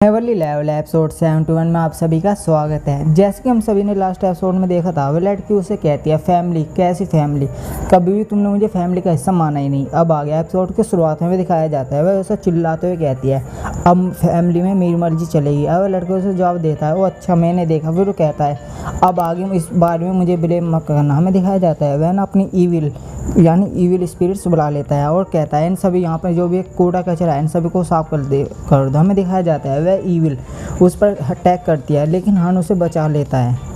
Heavenly level episode 71 में आप सभी का स्वागत है। जैसे कि हम सभी ने लास्ट एपिसोड में देखा था, वह लड़की उसे कहती है फैमिली, कैसी फैमिली, कभी भी तुमने मुझे फैमिली का हिस्सा माना ही नहीं। अब आगे एपिसोड की शुरुआत में भी दिखाया जाता है, वह उसे चिल्लाते हुए कहती है अब फैमिली में मेरी मर्जी चलेगी। अब वह लड़के उसे जवाब देता है वो अच्छा मैंने देखा। फिर वो कहता है अब आगे इस बारे में मुझे ब्लेम मत करना। हमें दिखाया जाता है वह ना अपनी ईविल स्पिरिट्स बुला लेता है और कहता है इन सभी यहाँ पर जो भी कूड़ा कचरा है इन सभी को साफ कर दो। हमें दिखाया जाता है वह ईविल उस पर अटैक करती है, लेकिन हान उसे बचा लेता है।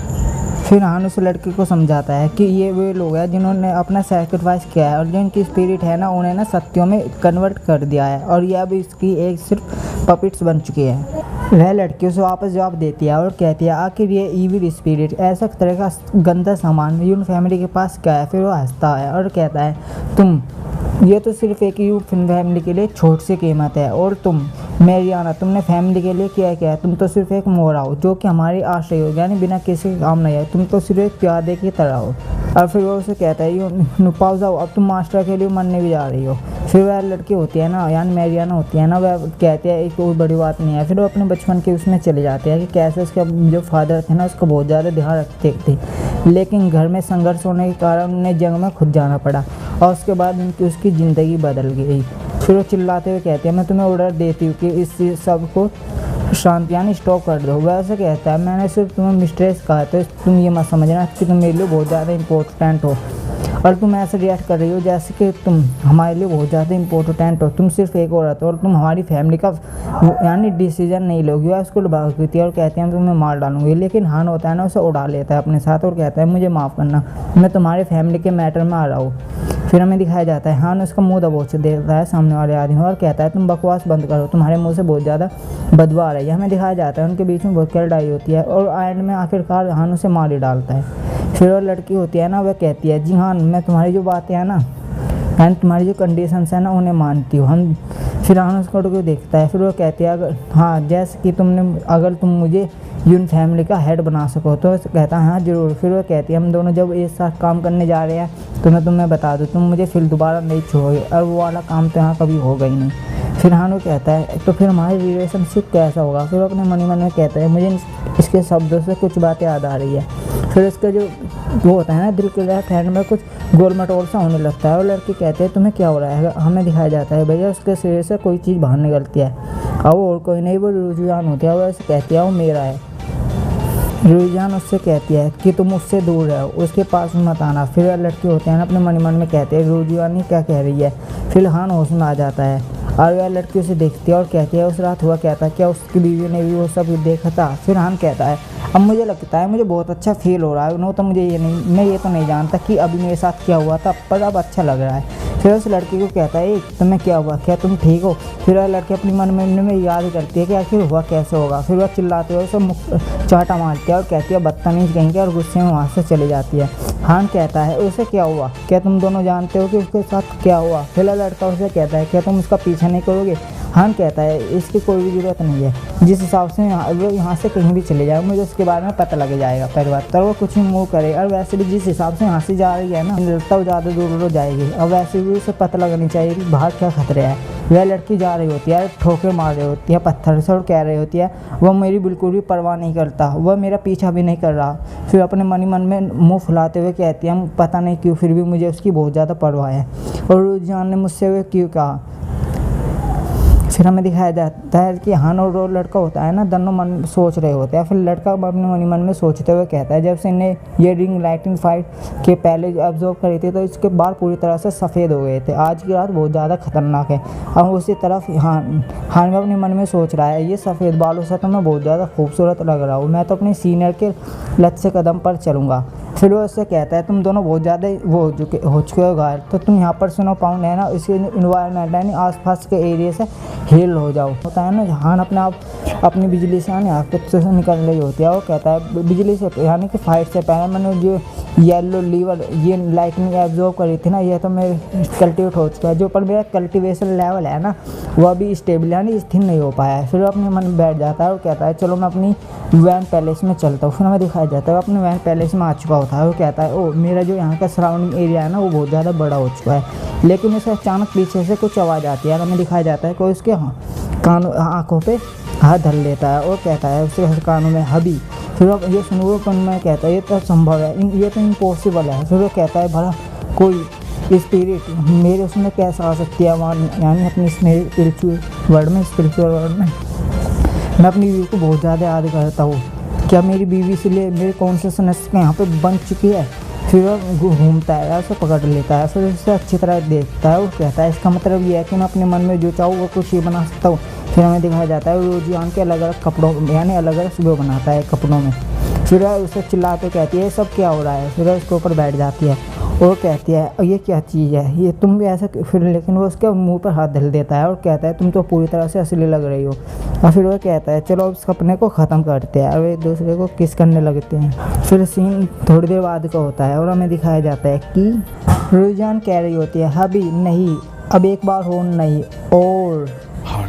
फिर हान उस लड़के को समझाता है कि ये वे लोग हैं जिन्होंने अपना सैक्रिफाइस किया है और जिनकी स्पिरिट है ना उन्हें ना सत्यों में कन्वर्ट कर दिया है और यह अब इसकी एक सिर्फ पपिट्स बन चुकी है। वह लड़की उसे वापस जवाब देती है और कहती है आखिर ये ईविल स्पिरिट ऐसा तरह का गंदा सामान यून फैमिली के पास क्या है। फिर वो हंसता है और कहता है ये तो सिर्फ एक यून फैमिली के लिए छोट सी कीमत है और तुम मैरियाना तुमने फैमिली के लिए क्या किया है। तुम तो सिर्फ एक मोरा हो जो कि हमारी आश्रय हो, यानी बिना किसी काम नहीं है। तुम तो सिर्फ एक प्यादे की तरह हो। और फिर वो उसे कहता है यू पाओ जाओ अब तुम मास्टर के लिए मरने भी जा रही हो। फिर वह लड़की होती है ना यानी मैरियाना होती है ना, वह कहती है एक कोई बड़ी बात नहीं है। फिर वो अपने बचपन के उसमें चले जाते हैं कि कैसे उसके जो फादर थे ना उसको बहुत ज़्यादा ध्यान रखते थे, लेकिन घर में संघर्ष होने के कारण उन्हें जंग में खुद जाना पड़ा और उसके बाद उसकी ज़िंदगी बदल गई। फिर वो चिल्लाते हुए कहते हैं मैं तुम्हें ऑर्डर देती हूँ कि इस सब को शांत यानी स्टॉप कर दो। वैसे कहता है मैंने सिर्फ तुम्हें मिस्ट्रेस कहा तो तुम ये मत समझना कि तुम मेरे लिए बहुत ज़्यादा इम्पोर्टेंट हो और तुम ऐसे रिएक्ट कर रही हो जैसे कि तुम हमारे लिए बहुत ज़्यादा इम्पोर्टेंट हो। तुम सिर्फ एक औरत हो और तुम हमारी फैमिली का यानी डिसीजन नहीं लोगी। वह उसको भागती है और कहती है मैं तुम्हें मार डालूंगी, लेकिन हान होता है ना उसे उड़ा लेता है अपने साथ और कहता है मुझे माफ़ करना, मैं तुम्हारे फैमिली के मैटर में आ रहा हूँ। फिर हमें दिखाया जाता है हान उसका मुंह दबोच देता है सामने वाले आदमी और कहता है तुम बकवास बंद करो, तुम्हारे मुंह से बहुत ज़्यादा बदबू आ रही है। हमें दिखाया जाता है उनके बीच में बहुत लड़ाई होती है और एंड में आखिरकार हान उसे मार ही डालता है। फिर वो लड़की होती है ना वह कहती है जी हाँ मैं तुम्हारी जो बातें हैं ना एंड तुम्हारी जो कंडीशंस है ना उन्हें मानती हूँ। हम फिर हान उसको देखता है। फिर वो कहती है अगर हाँ जैसे कि अगर तुम मुझे यून फैमिली का हेड बना सको तो कहता है हाँ ज़रूर। फिर वो कहती है हम दोनों जब एक साथ काम करने जा रहे हैं तो मैं तुम्हें बता दूँ तुम मुझे फिर दोबारा नहीं छोड़ोगे और वो वाला काम तो यहाँ कभी होगा ही नहीं। फिर हान वो कहता है तो फिर हमारी रिलेशनशिप कैसा होगा। फिर वो अपने मन में कहता है मुझे इसके शब्दों से कुछ बातें याद आ रही है। फिर इसका जो वो होता है ना दिल के लेफ्ट हैंड में कुछ गोल मटोल सा होने लगता है और लड़की कहते हैं तुम्हें क्या हो रहा है। हमें दिखाया जाता है भैया उसके शरीर से कोई चीज़ बाहर निकलती है और वो और कोई नहीं वो रुझान होती है। वो ऐसे कहती है वो मेरा है। रुझान उससे कहती है कि तुम उससे दूर रहो, उसके पास मत आना। फिर वह लड़की होते हैं ना अपने मन में कहते हैं रुझान क्या कह रही है। फिर हान होश में आ जाता है और वह लड़की उसे देखती है और कहती है उस रात हुआ क्या था, क्या उसकी बीवी ने भी वो सब देखा था। फिर हान कहता है अब मुझे लगता है मुझे बहुत अच्छा फील हो रहा है। उन्होंने तो मैं ये तो नहीं जानता कि अभी मेरे साथ क्या हुआ था, पर अब अच्छा लग रहा है। फिर उस लड़की को कहता है तुम्हें क्या हुआ, क्या तुम ठीक हो। फिर वह लड़की अपनी मन में याद करती है कि आखिर हुआ कैसे होगा। फिर वह चिल्लाते हुए उसे चाटा मारती है और कहती है बदतमीज कहेंगे और गुस्से में वहाँ से चली जाती है। हान कहता है उसे क्या हुआ, क्या तुम दोनों जानते हो कि उसके साथ क्या हुआ। फिर लड़का उसे कहता है क्या तुम उसका पीछा नहीं करोगे। हान कहता है इसकी कोई भी ज़रूरत नहीं है, जिस हिसाब से वो यहाँ से कहीं भी चले जाए मुझे उसके बारे में पता लग जाएगा। पहली बात तो वो कुछ भी मूव करे और वैसे भी जिस हिसाब से यहाँ से जा रही है ना लगता वो ज़्यादा दूर हो जाएगी और वैसे भी उसे पता लगनी चाहिए कि बाहर क्या खतरे हैं। वह लड़की जा रही होती है, ठोकर मार रही होती है पत्थर से और कह रही होती है वह मेरी बिल्कुल भी परवाह नहीं करता, वह मेरा पीछा भी नहीं कर रहा। फिर अपने मन में मुँह फुलाते हुए कहती है पता नहीं क्यों फिर भी मुझे उसकी बहुत ज़्यादा परवाह है और रुझान ने मुझसे वो क्यों कहा। फिर हमें दिखाया जाता है कि हान और वो लड़का होता है ना दोनों मन सोच रहे होते हैं। फिर लड़का अपने मन में सोचते हुए कहता है जब से इन्हें ये रिंग लाइटिंग फाइट के पहले ऑब्जर्व करी थी तो इसके बाल पूरी तरह से सफ़ेद हो गए थे। आज की रात बहुत ज़्यादा खतरनाक है। और उसी तरफ हान भी अपने मन में सोच रहा है ये सफ़ेद बालों से तो मैं बहुत ज़्यादा खूबसूरत लग रहा हूँ, मैं तो अपने सीनियर के लच्छे कदम पर चलूँगा। फिर वो उससे कहता है तुम दोनों बहुत ज़्यादा वो हो चुके हो घायल, तो तुम यहाँ पर स्नो पाउंड है ना इसी इन्वायरमेंट यानी आसपास के एरिया से हील हो जाओ। होता है ना हान अपने आप अपनी बिजली से यानी आफत से निकल रही होती है। वो कहता है बिजली से यानी कि फाइट से पहले मैंने जो येलो लीवर ये लाइटनिंग एब्जॉर्व करी थी ना ये तो मेरे कल्टिवेट हो चुका है, जो पर मेरा कल्टिवेशन लेवल है ना वो अभी स्टेबल यानी स्थिर नहीं हो पाया है। फिर अपने मन में बैठ जाता है और कहता है चलो मैं अपनी वैन पैलेस में चलता हूँ। फिर हमें दिखाया जाता है वो अपने वैन पैलेस में आ चुका होता है। वो कहता है ओ मेरा जो यहाँ का सराउंडिंग एरिया है ना वो बहुत ज़्यादा बड़ा हो चुका है, लेकिन उसे अचानक पीछे से कुछ आवाज़ आती है और हमें दिखाया जाता है कि उसके कानों आँखों पे हाथ धर लेता है और कहता है उसके कानों में हबी। फिर अब ये सुनो कन में कहता है ये तो संभव है, ये तो इम्पॉसिबल है। फिर वो कहता है भला कोई स्पिरिट मेरे उसमें कैसे आ सकती है वहाँ, यानी अपनी स्पिरिचुअल वर्ल्ड में, स्पिरिचुअल वर्ल्ड में मैं अपनी बीवी को बहुत ज़्यादा याद करता हूँ। क्या मेरी बीवी से लिए मेरे कॉन्शियसनेस यहाँ पे बन चुकी है। फिर वो घूमता है, उसे पकड़ लेता है, फिर उसे अच्छी तरह देखता है और कहता है इसका मतलब ये है कि मैं अपने मन में जो चाहूँ वो कुछ ही बना सकता हूँ। फिर हमें दिखाया जाता है रोजियान के अलग अलग कपड़ों, यानी अलग अलग सुबह बनाता है कपड़ों में। फिर उसे चिल्ला के कहती है ये सब क्या हो रहा है। फिर उसके ऊपर बैठ जाती है और कहती है ये क्या चीज़ है, ये तुम भी ऐसा। फिर लेकिन वो उसके मुंह पर हाथ धर देता है और कहता है तुम तो पूरी तरह से असली लग रही हो। और फिर वो कहता है चलो इस सपने को ख़त्म करते हैं, और एक दूसरे को किस करने लगते हैं। फिर सीन थोड़ी देर बाद का होता है और हमें दिखाया जाता है कि रुझान कह रही होती है हबी नहीं, अब एक बार हो नहीं। और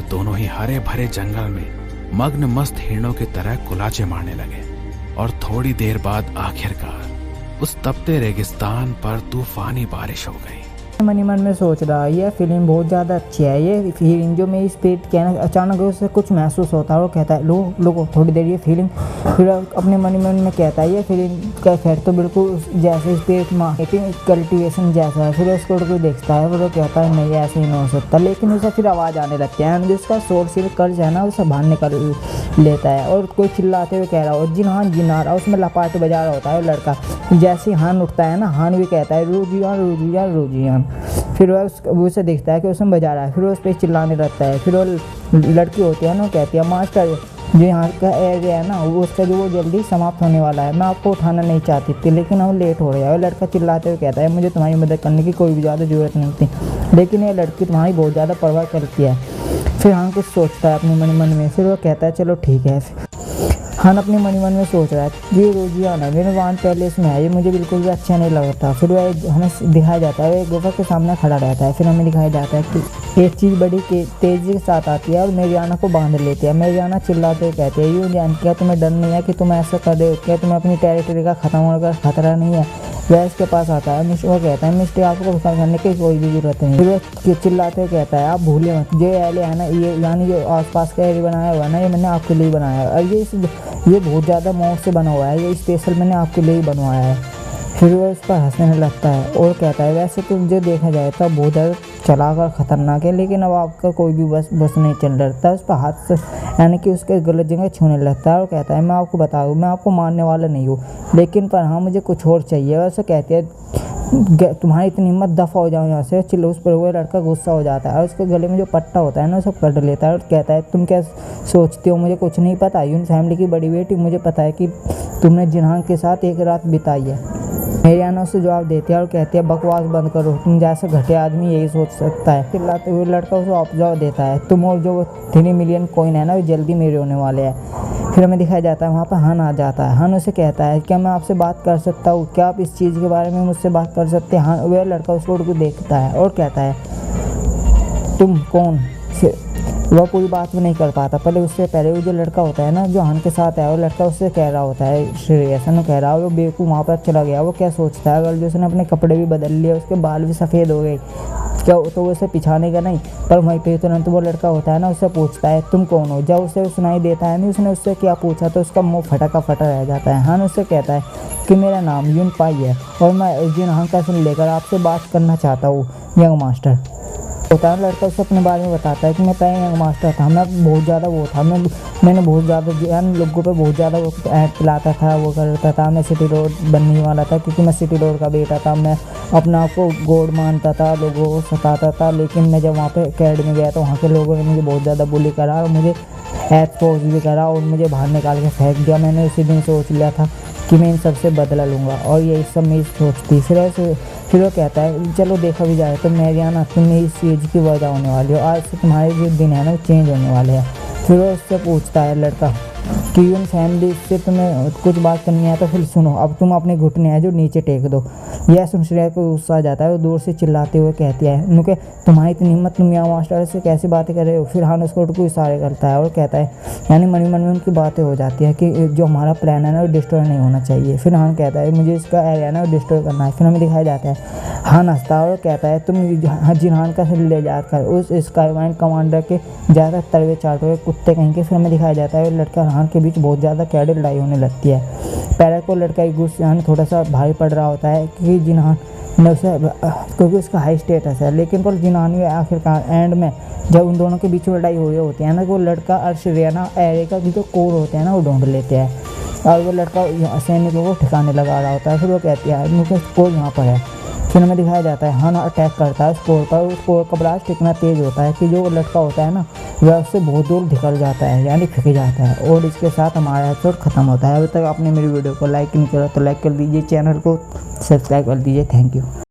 दोनों ही हरे भरे जंगल में मग्न मस्त हिरणों की तरह कुलाचे मारने लगे। और थोड़ी देर बाद आखिरकार उस तपते रेगिस्तान पर तूफानी बारिश हो गई। मन ही मन में सोच रहा है ये फिल्म बहुत ज़्यादा अच्छी है। ये फीलिंग जो मेरी स्पीड कहना अचानक उससे कुछ महसूस होता है और कहता है लो थोड़ी देर ये फीलिंग। फिर अपने मन ही मन में कहता है ये फिल्म का इफेक्ट तो बिल्कुल जैसे स्पीड मार्केटिंग कल्टिवेशन जैसा है। फिर उसको कोई देखता है, फिर वो कहता है नहीं ऐसे ही नहीं हो सकता। लेकिन उसे फिर आवाज़ आने लगती है, जिसका शोर सिर कर्ज है ना उसे बाहर निकल लेता है और कोई चिल्लाते हुए कह रहा हो जिन्हान जिन्हार, उसमें लपाट बजा रहा होता है लड़का। जैसे ही हान उठता है ना, हान भी कहता है रोजियान रोजियान रोजियान। फिर वो उसे देखता है कि उसमें बजा रहा है, फिर वो उस पर चिल्लाने लगता है। फिर वो लड़की होती है ना, कहती है मास्टर जो यहाँ का एरिया है ना वो उसका जो वो जल्दी समाप्त होने वाला है, मैं आपको उठाना नहीं चाहती थी लेकिन हम लेट हो रहे हैं। लड़का चिल्लाते हुए कहता है मुझे तुम्हारी मदद करने की कोई भी ज़्यादा ज़रूरत नहीं थी, लेकिन ये लड़की तुम्हारी बहुत ज़्यादा परवाह करती है। फिर हाँ कुछ सोचता है अपने मन में, फिर वो कहता है चलो ठीक है। हाँ अपने मन में सोच रहा है ये रोजियान है, मेरे वान पैलेस में है, ये मुझे बिल्कुल भी अच्छा नहीं लगता। फिर वह हमें दिखाया जाता है एक गुफा के सामने खड़ा रहता है। फिर हमें दिखाया जाता है कि एक चीज़ बड़ी तेज़ी के साथ आती है और मेरियाना को बांध लेती है। मेरियाना चिल्लाते कहते हैं यूँ जान क्या तुम्हें डर नहीं है कि तुम ऐसा कर रहे हो, क्या तुम्हें अपनी टेरिटरी का ख़त्म होने का खतरा नहीं है। वह इसके पास आता है, वो कहता है मिस्टर आपको गुस्सा करने की कोई भी जरूरत नहीं। फिर वह चिल्लाते कहता है आप भूले मत जो एरिया है ना ये यानी जो आसपास का एरिया बनाया हुआ है ना ये मैंने आपके लिए बनाया है और ये बहुत ज़्यादा मौत से बना हुआ है, ये स्पेशल मैंने आपके लिए ही बनवाया है। फिर वह उस पर हंसने लगता है और कहता है वैसे तो जो देखा जाए तो बहुत ज़्यादा चलाक और ख़तरनाक है, लेकिन अब आपका कोई भी बस नहीं चल रहा। उस पर हाथ से यानी कि उसके गलत जगह छूने लगता है और कहता है मैं आपको बता दूँ मैं आपको मारने वाला नहीं हूँ, लेकिन पर हाँ मुझे कुछ और चाहिए। वैसे कहती है तुम्हारी इतनी हिम्मत दफ़ा हो जाओ यहाँ से। चिल्लो उस पर वो लड़का गुस्सा हो जाता है और उसके गले में जो पट्टा होता है ना सब कट लेता है और कहता है तुम क्या सोचती हो मुझे कुछ नहीं पता, यून फैमिली की बड़ी बेटी, मुझे पता है कि तुमने जिन्हान के साथ एक रात बिताई है। मेरियाना उससे जवाब देती है और कहती है बकवास बंद करो, तुम जैसा घटिया आदमी यही सोच सकता है। चिल्लाते हुए लड़का उसे जवाब देता है तुम और जो 3 मिलियन कॉइन है ना वो जल्दी मेरे होने वाले हैं। फिर हमें दिखाया जाता है वहाँ पर हन आ जाता है। हन उसे कहता है क्या मैं आपसे बात कर सकता हूँ, क्या आप इस चीज़ के बारे में मुझसे बात कर सकते हैं। वह लड़का उसको देखता है और कहता है तुम कौन। वह पूरी बात भी नहीं कर पाता, पहले वो जो लड़का होता है ना जो हन के साथ है वो लड़का उससे कह रहा होता है श्रेयस कह रहा है वो बेवकूफ़ वहाँ पर चला गया। वो क्या सोचता है अगर जो उसने अपने कपड़े भी बदल लिए उसके बाल भी सफ़ेद हो गए क्या तो वो उसे पिछाने का नहीं। पर वहीं पे तुरंत वो लड़का होता है ना उससे पूछता है तुम कौन हो। जब उसे सुनाई देता है नहीं उसने उससे क्या पूछा तो उसका मुंह फटा का फटा रह जाता है। हन उससे कहता है कि मेरा नाम यून पाई है और मैं जिन हन का सुन लेकर आपसे बात करना चाहता हूँ यंग मास्टर। होता है लड़का उससे अपने बारे में बताता है कि मैं पहले यंग मास्टर था, मैं बहुत ज़्यादा वो था, मैंने बहुत ज़्यादा लोगों पे बहुत ज़्यादा वो ऐड पिलाता था, वो करता था, मैं सिटी रोड बनने वाला था क्योंकि मैं सिटी रोड का बेटा था। मैं अपना आप को गॉड मानता था, लोगों को सताता था, लेकिन मैं जब वहाँ पे अकेडमी गया तो वहाँ के लोगों ने मुझे बहुत ज़्यादा बुली करा और मुझे एक्सपोज भी करा और मुझे बाहर निकाल के फेंक दिया। मैंने उसी दिन सोच लिया था कि मैं इन सबसे बदला लूँगा और यही सब मेरी सोच थी। फिर वो कहता है चलो देखा भी जाए तो मेरियाना तुम इस चीज़ की वजह होने वाली हो, आज से तुम्हारे जो दिन है ना वो चेंज होने वाले हैं। फिर वो उससे पूछता है लड़का कि उन फैमिली से तुम्हें कुछ बात करनी है तो फिर सुनो, अब तुम अपने घुटने हैं जो नीचे टेक दो। यह सुन श्रेया को गुस्सा आ जाता है। वो दूर से चिल्लाते हुए कहती है नुके तुम्हारी इतनी हिम्मत, तुम यहाँ मास्टर से कैसे बातें कर रहे हो। फिर हान उसको को इशारे करता है और कहता है, यानी मन में उनकी बातें हो जाती है कि जो हमारा प्लान है ना वो डिस्ट्रॉय नहीं होना चाहिए। फिर हान कहता है मुझे इसका एरिया ना वो डिस्ट्रॉय करना है। फिर हमें दिखाया जाता है हान हंसता है और कहता है तुम जिनहान का ले जाकर उस स्काईवाइन कमांडर के ज़्यादा तलवे चाटोगे कुत्ते कहीं के। फिर हमें दिखाया जाता है लड़का और हान के बीच बहुत ज़्यादा कैडल लड़ाई होने लगती है। पहले को लड़का एक गुस्से थोड़ा सा भारी पड़ रहा होता है कि जिनहान ने उसे, क्योंकि उसका हाई स्टेटस है। लेकिन पर जिनहान में आखिरकार एंड में जब उन दोनों के बीच में लड़ाई हो रही होती है ना, वो लड़का अर्शरियाना एरे का जो कोर होते हैं ना वो ढूंढ लेते हैं और वो लड़का सैनिकों को ठिकाने लगा रहा होता है। फिर वो कहती है मुझे कोर यहाँ पर है। फिर हमें दिखाया जाता है हान अटैक करता है स्कोर पर। उस स्कोर का ब्लास्ट इतना तेज़ होता है कि जो लड़का होता है ना वह उससे बहुत दूर निकल जाता है, यानी फेंक जाता है। और इसके साथ हमारा एपिसोड ख़त्म होता है। अभी तक आपने मेरी वीडियो को लाइक नहीं करा तो लाइक कर दीजिए, चैनल को सब्सक्राइब कर दीजिए। Thank you.